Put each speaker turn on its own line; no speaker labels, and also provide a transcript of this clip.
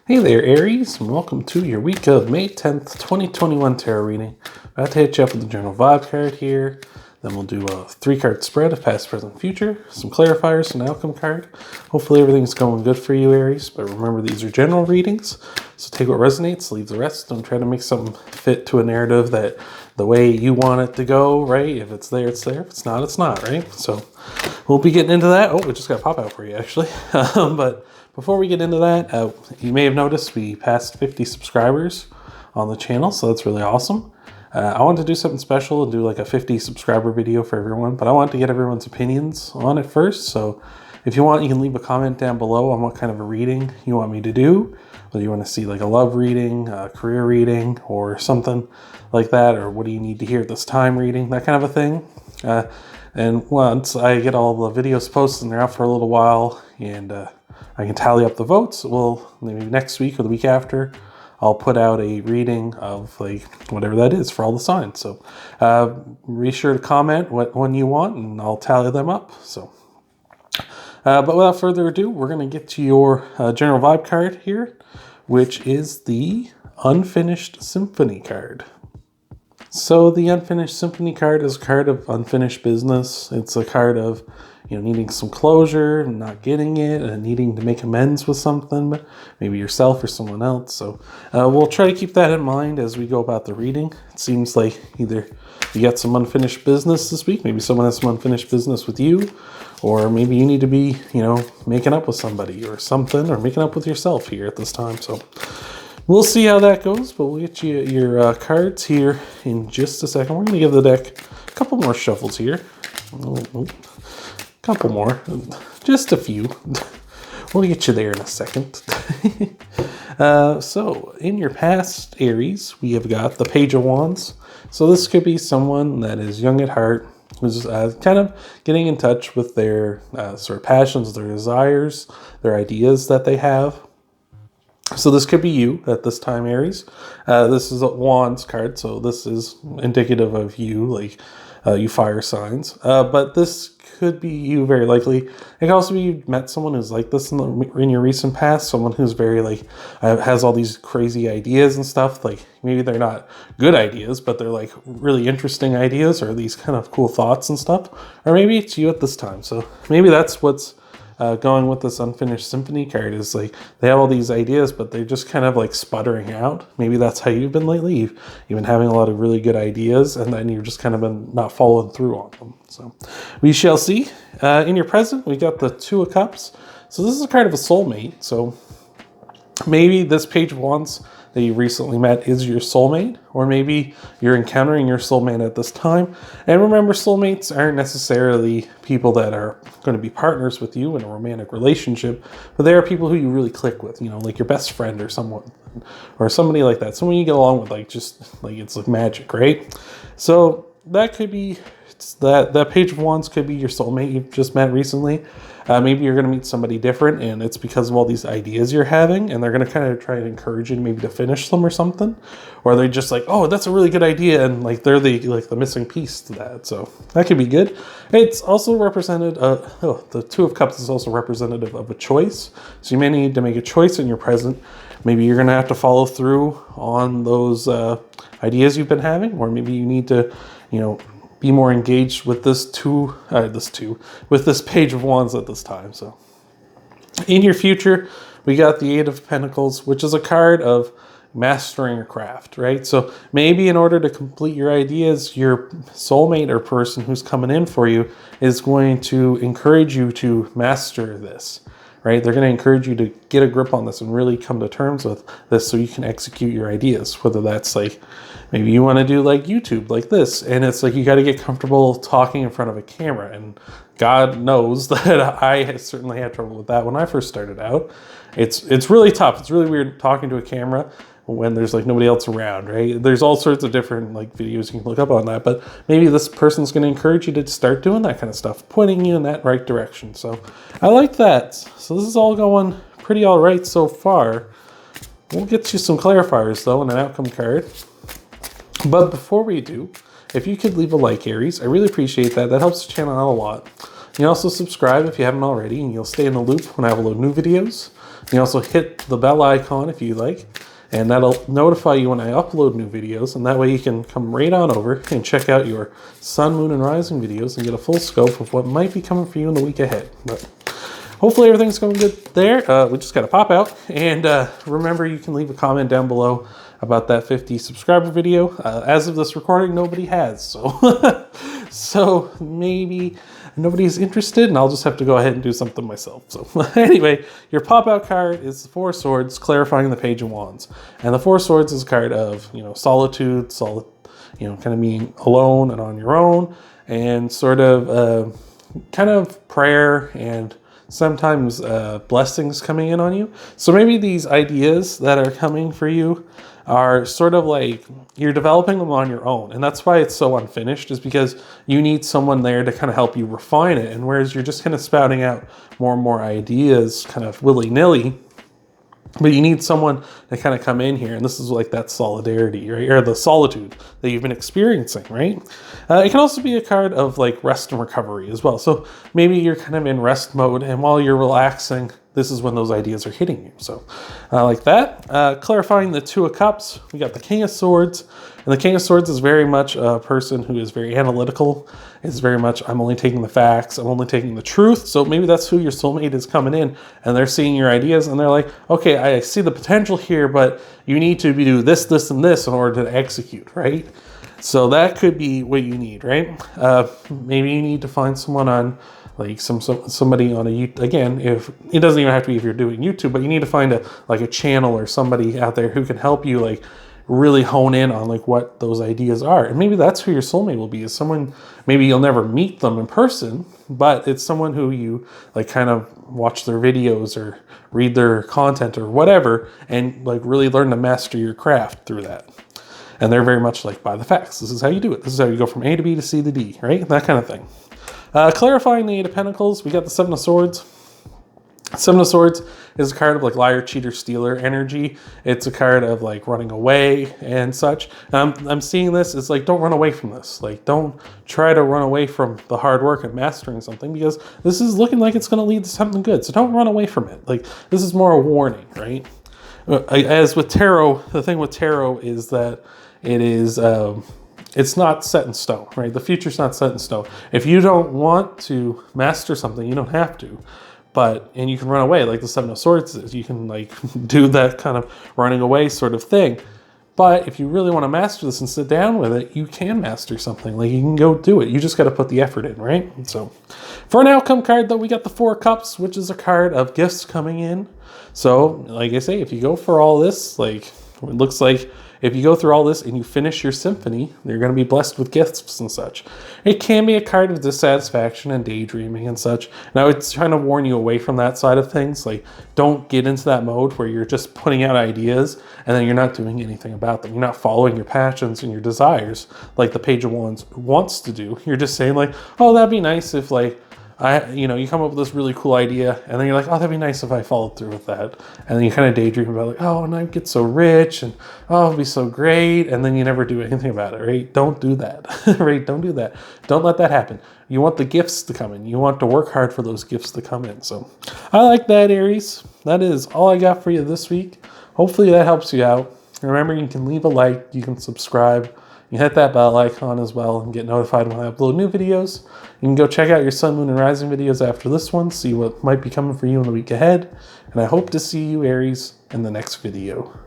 Hey there, Aries, and welcome to your week of May 10th, 2021 tarot reading. About to hit you up with the general vibe card here. Then we'll do a 3-card spread of past, present, future, some clarifiers, and an outcome card. Hopefully everything's going good for you, Aries, but remember these are general readings, so take what resonates, leave the rest. Don't try to make something fit to a narrative that the way you want it to go, right? If it's there, it's there. If it's not, it's not, right? So we'll be getting into that. Oh, we just got a pop out for you, actually. But before we get into that, you may have noticed we passed 50 subscribers on the channel, so that's really awesome. I wanted to do something special and do like a 50 subscriber video for everyone, but I wanted to get everyone's opinions on it first. So if you want, you can leave a comment down below on what kind of a reading you want me to do. Whether you want to see like a love reading, a career reading, or something like that, or what do you need to hear at this time reading, that kind of a thing. And once I get all the videos posted and they're out for a little while, and I can tally up the votes, well, maybe next week or the week after, I'll put out a reading of like whatever that is for all the signs. So be sure to comment what one you want and I'll tally them up. So, but without further ado, we're going to get to your general vibe card here, which is the Unfinished Symphony card. So the Unfinished Symphony card is a card of unfinished business. It's a card of, needing some closure, not getting it, and needing to make amends with something, maybe yourself or someone else. So we'll try to keep that in mind as we go about the reading. It seems like either you got some unfinished business this week, maybe someone has some unfinished business with you, or maybe you need to be, making up with somebody or something, or making up with yourself here at this time. So we'll see how that goes, but we'll get you your cards here in just a second. We're going to give the deck a couple more shuffles here. Couple more, just a few. We'll get you there in a second. So in your past, Aries, we have got the Page of Wands. So this could be someone that is young at heart, who's kind of getting in touch with their sort of passions, their desires, their ideas that they have. So this could be you at this time, Aries. This is a Wands card, so this is indicative of you, like you fire signs. But this could be you very likely. It could also be you met someone who's like this in your recent past, someone who's very like has all these crazy ideas and stuff. Like maybe they're not good ideas, but they're like really interesting ideas or these kind of cool thoughts and stuff. Or maybe it's you at this time. So maybe that's what's going with this Unfinished Symphony card, is like they have all these ideas, but they're just kind of like sputtering out. Maybe that's how you've been lately. You've been having a lot of really good ideas, and then you've just kind of been not following through on them. So we shall see. In your present, we got the Two of Cups. So this is a card of a soulmate. So maybe this Page of Wands that you recently met is your soulmate, or maybe you're encountering your soulmate at this time. And remember, soulmates aren't necessarily people that are going to be partners with you in a romantic relationship, but they are people who you really click with, like your best friend or someone, or somebody like that, someone you get along with, like just like it's like magic, right? So that could be that Page of Wands could be your soulmate you've just met recently. Maybe you're going to meet somebody different, and it's because of all these ideas you're having, and they're going to kind of try to encourage you maybe to finish them or something. Or they're just like, oh, that's a really good idea, and like they're the missing piece to that. So that could be good. It's also represented, the Two of Cups is also representative of a choice. So you may need to make a choice in your present. Maybe you're going to have to follow through on those ideas you've been having, or maybe you need to, be more engaged with this Page of Wands at this time. So in your future, we got the Eight of Pentacles, which is a card of mastering a craft, right? So maybe in order to complete your ideas, your soulmate or person who's coming in for you is going to encourage you to master this, right? They're going to encourage you to get a grip on this and really come to terms with this so you can execute your ideas, whether that's like maybe you want to do like YouTube like this, and it's like you got to get comfortable talking in front of a camera, and God knows that I certainly had trouble with that when I first started out. It's really tough. It's really weird talking to a camera when there's like nobody else around, right? There's all sorts of different like videos you can look up on that, but maybe this person's going to encourage you to start doing that kind of stuff, pointing you in that right direction. So I like that. So this is all going pretty all right so far. We'll get you some clarifiers though and an outcome card. But before we do, if you could leave a like, Aries, I really appreciate that. That helps the channel out a lot. You can also subscribe if you haven't already, and you'll stay in the loop when I upload new videos. You can also hit the bell icon if you like, and that'll notify you when I upload new videos, and that way you can come right on over and check out your sun, moon, and rising videos and get a full scope of what might be coming for you in the week ahead. But hopefully everything's going good there. We just got to pop out, and remember, you can leave a comment down below about that 50 subscriber video. As of this recording, nobody has, so so maybe nobody's interested, and I'll just have to go ahead and do something myself. So anyway, your pop-out card is the Four Swords, clarifying the Page of Wands. And the Four Swords is a card of, solitude, kind of being alone and on your own, and sort of kind of prayer and sometimes blessings coming in on you. So maybe these ideas that are coming for you are sort of like you're developing them on your own. And that's why it's so unfinished, is because you need someone there to kind of help you refine it. And whereas you're just kind of spouting out more and more ideas kind of willy-nilly, but you need someone to kind of come in here, and this is like that solidarity, right? Or the solitude that you've been experiencing, right? It can also be a card of like rest and recovery as well. So maybe you're kind of in rest mode, and while you're relaxing, this is when those ideas are hitting you. So like that. Clarifying the Two of Cups, we got the King of Swords. And the King of Swords is very much a person who is very analytical. It's very much, I'm only taking the facts. I'm only taking the truth. So maybe that's who your soulmate is coming in, and they're seeing your ideas, and they're like, okay, I see the potential here, but you need to do this, this, and this in order to execute, right? So that could be what you need, right? Maybe you need to find someone on like somebody on again, if it doesn't even have to be if you're doing YouTube, but you need to find a channel or somebody out there who can help you like really hone in on like what those ideas are. And maybe that's who your soulmate will be, is someone, maybe you'll never meet them in person, but it's someone who you like kind of watch their videos or read their content or whatever, and like really learn to master your craft through that. And they're very much like, by the facts. This is how you do it. This is how you go from A to B to C to D, right? That kind of thing. Clarifying the Eight of Pentacles, we got the Seven of Swords. Seven of Swords is a card of like liar, cheater, stealer energy. It's a card of like running away and such. I'm seeing this as like, don't run away from this. Like, don't try to run away from the hard work and mastering something, because this is looking like it's going to lead to something good. So don't run away from it. Like, this is more a warning, right? As with tarot, the thing with tarot is that it is, it's not set in stone, right? The future's not set in stone. If you don't want to master something, you don't have to. And you can run away like the Seven of Swords is. You can like do that kind of running away sort of thing. But if you really want to master this and sit down with it, you can master something. Like, you can go do it. You just got to put the effort in, right? So for an outcome card, though, we got the Four of Cups, which is a card of gifts coming in. So like I say, if you go for all this, like it looks like if you go through all this and you finish your symphony, you're going to be blessed with gifts and such. It can be a card of dissatisfaction and daydreaming and such. And I was trying to warn you away from that side of things. Like, don't get into that mode where you're just putting out ideas and then you're not doing anything about them. You're not following your passions and your desires like the Page of Wands wants to do. You're just saying like, oh, that'd be nice if like, you come up with this really cool idea, and then you're like, oh, that'd be nice if I followed through with that. And then you kind of daydream about like, oh, and I get so rich, and oh, it'd be so great. And then you never do anything about it, right? Don't do that, right? Don't do that. Don't let that happen. You want the gifts to come in. You want to work hard for those gifts to come in. So I like that, Aries. That is all I got for you this week. Hopefully that helps you out. Remember, you can leave a like, you can subscribe. You hit that bell icon as well and get notified when I upload new videos. You can go check out your Sun, Moon, and Rising videos after this one, see what might be coming for you in the week ahead. And I hope to see you, Aries, in the next video.